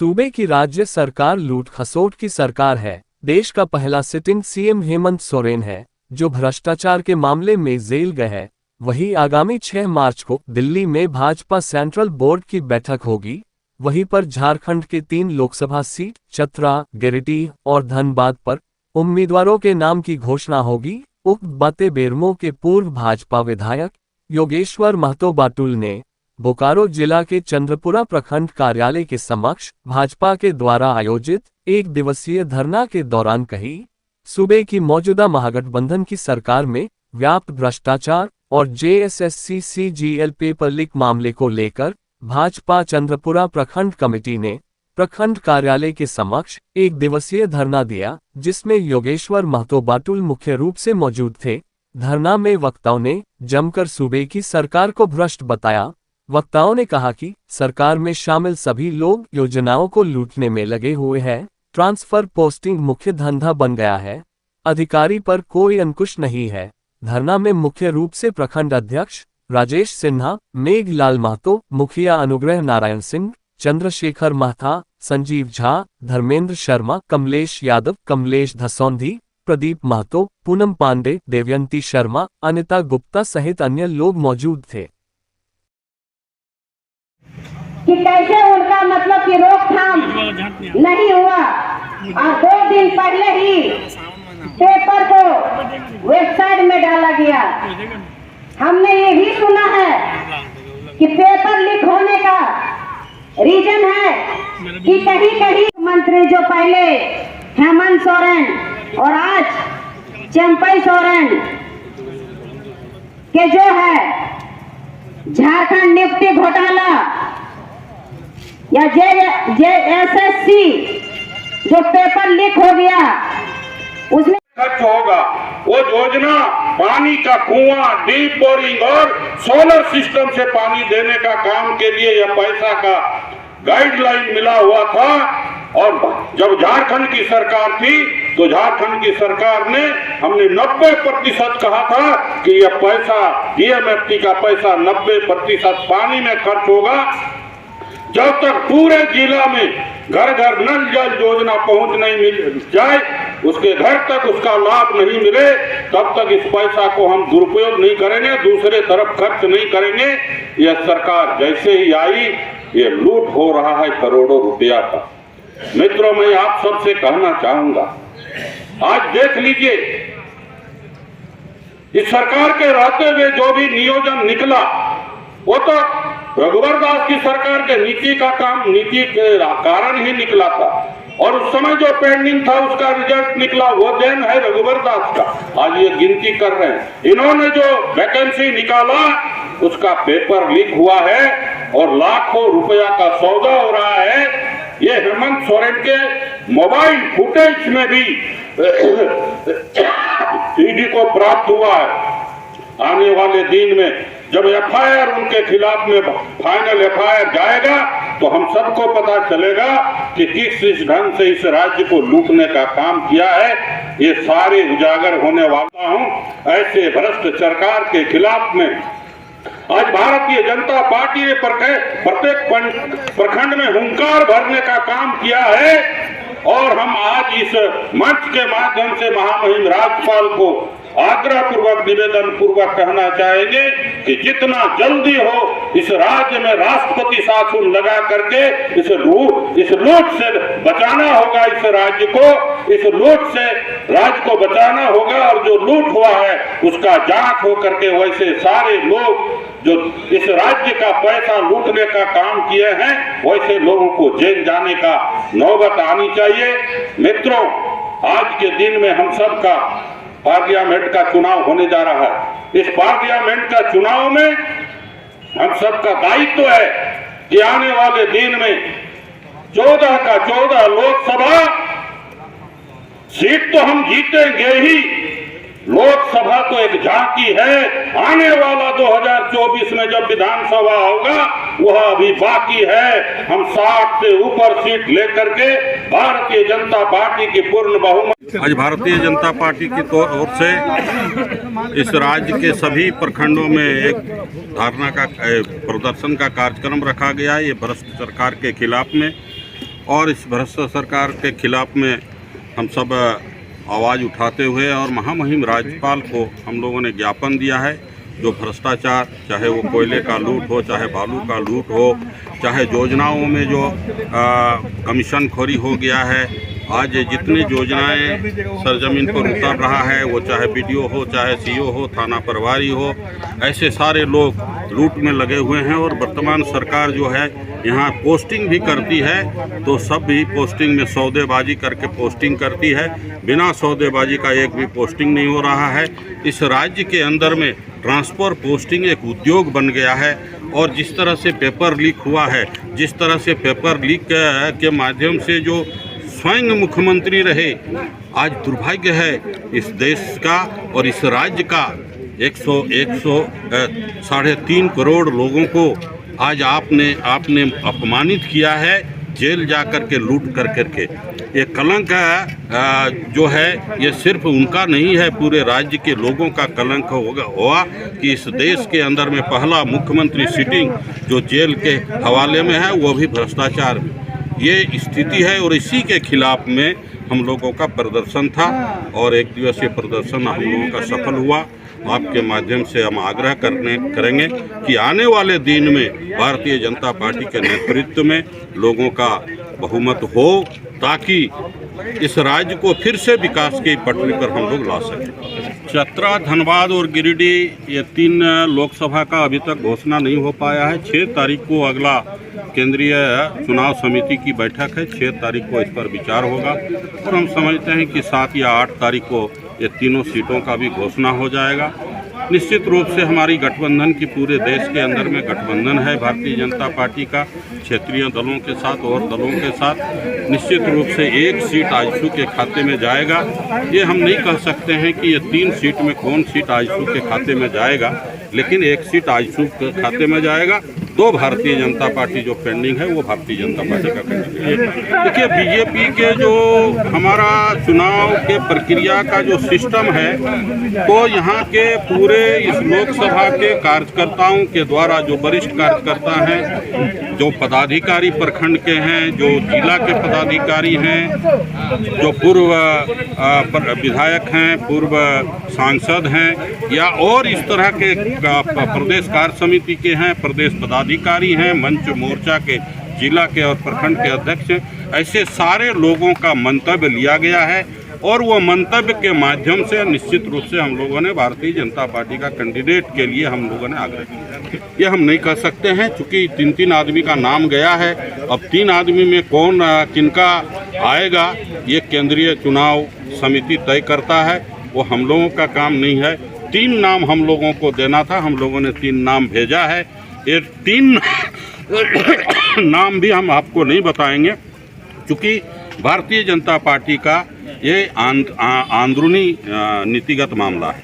सूबे की राज्य सरकार लूट खसोट की सरकार है। देश का पहला सिटिंग सीएम हेमंत सोरेन है, जो भ्रष्टाचार के मामले में जेल गए हैं। वहीं आगामी 6 मार्च को दिल्ली में भाजपा सेंट्रल बोर्ड की बैठक होगी। वहीं पर झारखंड के 3 लोकसभा सीट चतरा, गिरिडीह और धनबाद पर उम्मीदवारों के नाम की घोषणा होगी। उक्त बातें बेरमो के पूर्व भाजपा विधायक योगेश्वर महतो बाटुल ने बोकारो जिला के चंद्रपुरा प्रखंड कार्यालय के समक्ष भाजपा के द्वारा आयोजित 1 दिवसीय धरना के दौरान कही। सूबे की मौजूदा महागठबंधन की सरकार में व्याप्त भ्रष्टाचार और JSSC CGL पेपर लीक मामले को लेकर भाजपा चंद्रपुरा प्रखंड कमेटी ने प्रखंड कार्यालय के समक्ष 1 दिवसीय धरना दिया, जिसमें योगेश्वर महतो बाटुल मुख्य रूप से मौजूद थे। धरना में वक्ताओं ने जमकर सूबे की सरकार को भ्रष्ट बताया। वक्ताओं ने कहा कि सरकार में शामिल सभी लोग योजनाओं को लूटने में लगे हुए हैं। ट्रांसफर पोस्टिंग मुख्य धंधा बन गया है। अधिकारी पर कोई अंकुश नहीं है। धरना में मुख्य रूप से प्रखंड अध्यक्ष राजेश सिन्हा, मेघलाल महतो, मुखिया अनुग्रह नारायण सिंह, चंद्रशेखर महथा, संजीव झा, धर्मेंद्र शर्मा, कमलेश यादव, कमलेश धसौंधी, प्रदीप महतो, पूनम पांडे, देवयंती शर्मा, अनिता गुप्ता सहित अन्य लोग मौजूद थे। कि कैसे उनका मतलब कि रोकथाम नहीं हुआ और 2 दिन पहले ही पेपर को वेबसाइट में डाला गया। हमने ये भी सुना है कि पेपर लीक होने का रीजन है कि कहीं कहीं मंत्री जो पहले हेमंत सोरेन और आज चंपई सोरेन के जो है झारखंड नियुक्ति घोटाला या JSSC जो पेपर लीक हो गया उसमें खर्च होगा। वो योजना पानी का कुआं, डीप बोरिंग और सोलर सिस्टम से पानी देने का काम के लिए यह पैसा का गाइडलाइन मिला हुआ था। और जब झारखंड की सरकार थी तो झारखंड की सरकार ने हमने 90% कहा था कि यह पैसा DMFT का पैसा 90% पानी में खर्च होगा। जब तक पूरे जिला में घर घर नल जल योजना पहुंच नहीं मिल जाए, उसके घर तक उसका लाभ नहीं मिले, तब तक इस पैसा को हम दुरुपयोग नहीं करेंगे, दूसरे तरफ खर्च नहीं करेंगे। यह सरकार जैसे ही आई, ये लूट हो रहा है करोड़ों रुपया का। मित्रों, मैं आप सबसे कहना चाहूंगा, आज देख लीजिए इस सरकार के रहते हुए जो भी नियोजन निकला वो तो रघुवर दास की सरकार के नीति के कारण ही निकला था। और उस समय जो पेंडिंग था उसका रिजल्ट निकला, वो देन है रघुवर दास का। आज ये गिनती कर रहे हैं। इन्होंने जो वैकेंसी निकाला उसका पेपर लीक हुआ है और लाखों रुपया का सौदा हो रहा है। ये हेमंत सोरेन के मोबाइल फुटेज में भी ईडी को प्राप्त हुआ है। आने वाले दिन में जब FIR उनके खिलाफ में फाइनल FIR जाएगा तो हम सबको पता चलेगा कि किस ढंग से इस राज्य को लूटने का काम किया है। ये सारे उजागर होने वाला हूं। ऐसे भ्रष्ट सरकार के खिलाफ में आज भारतीय जनता पार्टी ने प्रत्येक प्रखंड में हुंकार भरने का काम किया है। और हम आज इस मंच के माध्यम से महामहिम राज्यपाल को आग्रह पूर्वक, निवेदन पूर्वक कहना चाहेंगे कि जितना जल्दी हो इस राज्य में राष्ट्रपति शासन लगा करके इस लूट से बचाना होगा। इस राज्य को इस लूट से राज्य को बचाना होगा। और जो लूट हुआ है उसका जांच हो करके वैसे सारे लोग जो इस राज्य का पैसा लूटने का काम किए हैं वैसे लोगों को जेल जाने का नौबत आनी चाहिए। मित्रों, आज के दिन में हम सब का पार्लियामेंट का चुनाव होने जा रहा है। इस पार्लियामेंट का चुनाव में हम सबका दायित्व है कि आने वाले दिन में 14 का 14 लोकसभा सीट तो हम जीतेंगे ही। लोकसभा तो एक झांकी है। आने वाला 2024 में जब विधानसभा होगा वह अभी बाकी है। हम 60 से ऊपर सीट लेकर के भारतीय जनता पार्टी की पूर्ण बहुमत। आज भारतीय जनता पार्टी की ओर से इस राज्य के सभी प्रखंडों में एक धरना का प्रदर्शन का कार्यक्रम रखा गया है। ये भ्रष्ट सरकार के खिलाफ में और इस भ्रष्ट सरकार के खिलाफ में हम सब आवाज़ उठाते हुए और महामहिम राज्यपाल को हम लोगों ने ज्ञापन दिया है। जो भ्रष्टाचार, चाहे वो कोयले का लूट हो, चाहे बालू का लूट हो, चाहे योजनाओं में जो कमीशन खोरी हो गया है, आज जितनी योजनाएं सरजमीन पर उतर रहा है, वो चाहे बीडीओ हो, चाहे सीओ हो, थाना प्रभारी हो, ऐसे सारे लोग लूट में लगे हुए हैं। और वर्तमान सरकार जो है यहाँ पोस्टिंग भी करती है तो सब भी पोस्टिंग में सौदेबाजी करके पोस्टिंग करती है, बिना सौदेबाजी का एक भी पोस्टिंग नहीं हो रहा है। इस राज्य के अंदर में ट्रांसफ़र पोस्टिंग एक उद्योग बन गया है। और जिस तरह से पेपर लीक हुआ है, जिस तरह से पेपर लीक के माध्यम से जो स्वयं मुख्यमंत्री रहे, आज दुर्भाग्य है इस देश का और इस राज्य का 103 करोड़ लोगों को आज आपने अपमानित किया है, जेल जा कर के लूट कर करके। ये कलंक जो है ये सिर्फ उनका नहीं है, पूरे राज्य के लोगों का कलंक हुआ कि इस देश के अंदर में पहला मुख्यमंत्री सिटिंग जो जेल के हवाले में है, वो भी भ्रष्टाचार में। ये स्थिति है और इसी के खिलाफ में हम लोगों का प्रदर्शन था और एक दिवसीय प्रदर्शन हम लोगों का सफल हुआ। आपके माध्यम से हम आग्रह करेंगे कि आने वाले दिन में भारतीय जनता पार्टी के नेतृत्व में लोगों का बहुमत हो, ताकि इस राज्य को फिर से विकास की पटरी पर हम लोग ला सकें। चतरा, धनबाद और गिरिडीह ये 3 लोकसभा का अभी तक घोषणा नहीं हो पाया है। 6 तारीख को अगला केंद्रीय चुनाव समिति की बैठक है, 6 तारीख को इस पर विचार होगा और हम समझते हैं कि 7 या 8 तारीख को ये तीनों सीटों का भी घोषणा हो जाएगा। निश्चित रूप से हमारी गठबंधन की पूरे देश के अंदर में गठबंधन है भारतीय जनता पार्टी का, क्षेत्रीय दलों के साथ और दलों के साथ। निश्चित रूप से 1 सीट आजसू के खाते में जाएगा। ये हम नहीं कह सकते हैं कि ये 3 सीट में कौन सीट आजसू के खाते में जाएगा, लेकिन 1 सीट आजसू के खाते में जाएगा। 2 भारतीय जनता पार्टी जो पेंडिंग है वो भारतीय जनता पार्टी का पेंडिंग है। देखिए, बीजेपी के जो हमारा चुनाव के प्रक्रिया का जो सिस्टम है, तो यहाँ के पूरे इस लोकसभा के कार्यकर्ताओं के द्वारा जो वरिष्ठ कार्यकर्ता हैं, जो पदाधिकारी प्रखंड के हैं, जो जिला के पदाधिकारी हैं, जो पूर्व विधायक हैं, पूर्व सांसद हैं या और इस तरह के प्रदेश कार्य समिति के हैं, प्रदेश पदाधिकारी हैं, मंच मोर्चा के जिला के और प्रखंड के अध्यक्ष, ऐसे सारे लोगों का मंतव्य लिया गया है और वो मंतव्य के माध्यम से निश्चित रूप से हम लोगों ने भारतीय जनता पार्टी का कैंडिडेट के लिए हम लोगों ने आग्रह किया। ये हम नहीं कर सकते हैं क्योंकि 3 आदमी का नाम गया है। अब 3 आदमी में कौन किनका आएगा ये केंद्रीय चुनाव समिति तय करता है, वो हम लोगों का काम नहीं है। 3 नाम हम लोगों को देना था, हम लोगों ने 3 नाम भेजा है। ये 3 नाम भी हम आपको नहीं बताएंगे क्योंकि भारतीय जनता पार्टी का ये अंदरूनी नीतिगत मामला है।